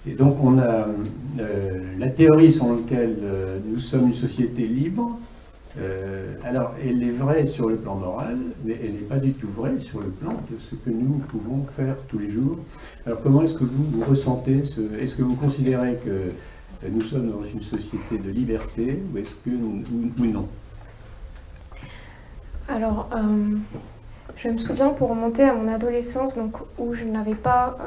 Et donc on a la théorie selon laquelle nous sommes une société libre. Alors elle est vraie sur le plan moral, mais elle n'est pas du tout vraie sur le plan de ce que nous pouvons faire tous les jours. Alors comment est-ce que vous ressentez est-ce que vous considérez que nous sommes dans une société de liberté ou est-ce que ou non? Alors, je me souviens pour remonter à mon adolescence, donc, où je n'avais pas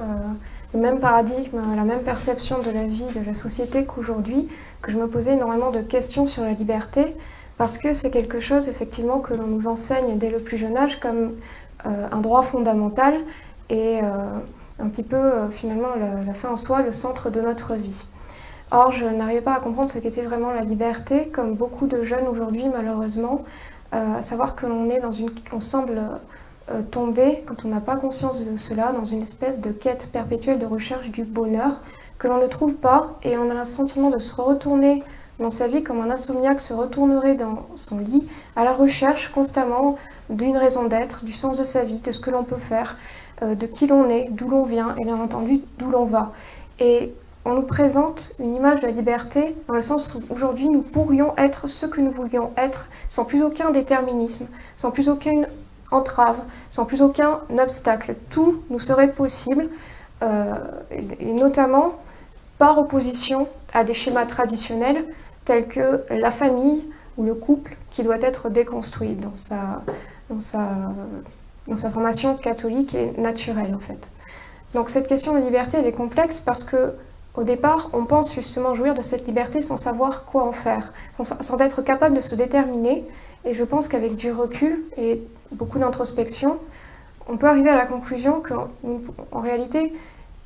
le même paradigme, la même perception de la vie, de la société qu'aujourd'hui, que je me posais énormément de questions sur la liberté, parce que c'est quelque chose effectivement que l'on nous enseigne dès le plus jeune âge comme un droit fondamental et un petit peu finalement la fin en soi, le centre de notre vie. Or, je n'arrivais pas à comprendre ce qu'était vraiment la liberté, comme beaucoup de jeunes aujourd'hui malheureusement, à savoir que on semble tomber, quand on n'a pas conscience de cela, dans une espèce de quête perpétuelle de recherche du bonheur que l'on ne trouve pas, et on a le sentiment de se retourner dans sa vie comme un insomniaque se retournerait dans son lit à la recherche constamment d'une raison d'être, du sens de sa vie, de ce que l'on peut faire, de qui l'on est, d'où l'on vient et bien entendu d'où l'on va. Et on nous présente une image de la liberté dans le sens où aujourd'hui nous pourrions être ce que nous voulions être sans plus aucun déterminisme, sans plus aucune entrave, sans plus aucun obstacle. Tout nous serait possible, et notamment par opposition à des schémas traditionnels tels que la famille ou le couple qui doit être déconstruit dans sa formation catholique et naturelle en fait. Donc cette question de liberté elle est complexe parce que au départ, on pense justement jouir de cette liberté sans savoir quoi en faire, sans être capable de se déterminer. Et je pense qu'avec du recul et beaucoup d'introspection, on peut arriver à la conclusion qu'en réalité,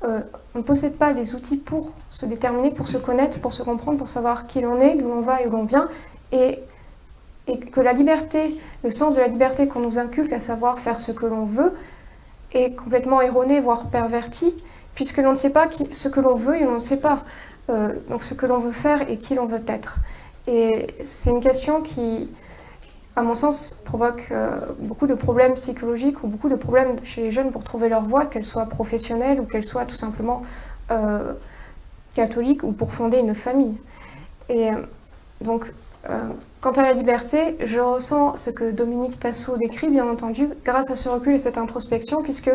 on ne possède pas les outils pour se déterminer, pour se connaître, pour se comprendre, pour savoir qui l'on est, d'où l'on va et où l'on vient. Et que la liberté, le sens de la liberté qu'on nous inculque, à savoir faire ce que l'on veut, est complètement erroné, voire perverti, puisque l'on ne sait pas ce que l'on veut et on ne sait pas donc ce que l'on veut faire et qui l'on veut être. Et c'est une question qui, à mon sens, provoque beaucoup de problèmes psychologiques ou beaucoup de problèmes chez les jeunes pour trouver leur voie, qu'elle soit professionnelle ou qu'elle soit tout simplement catholique ou pour fonder une famille. Et donc, quant à la liberté, je ressens ce que Dominique Tasso décrit, bien entendu, grâce à ce recul et cette introspection, puisque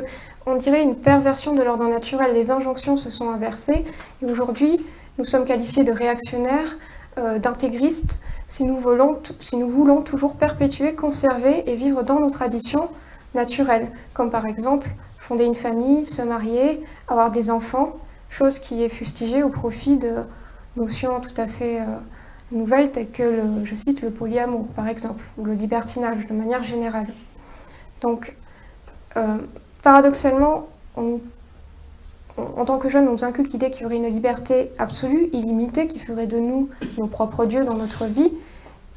on dirait une perversion de l'ordre naturel. Les injonctions se sont inversées, et aujourd'hui, nous sommes qualifiés de réactionnaires, d'intégristes, si nous voulons toujours perpétuer, conserver et vivre dans nos traditions naturelles, comme par exemple fonder une famille, se marier, avoir des enfants, chose qui est fustigée au profit de notions tout à fait nouvelles telles que, je cite, le polyamour par exemple, ou le libertinage de manière générale. Donc, paradoxalement, en tant que jeunes, on nous inculque l'idée qu'il y aurait une liberté absolue, illimitée, qui ferait de nous nos propres dieux dans notre vie,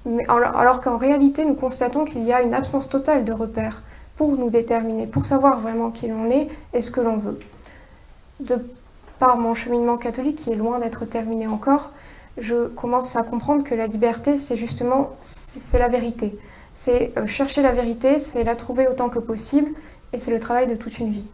mais alors qu'en réalité, nous constatons qu'il y a une absence totale de repères pour nous déterminer, pour savoir vraiment qui l'on est et ce que l'on veut. De par mon cheminement catholique, qui est loin d'être terminé encore, je commence à comprendre que la liberté, c'est justement, c'est la vérité. C'est chercher la vérité, c'est la trouver autant que possible, et c'est le travail de toute une vie.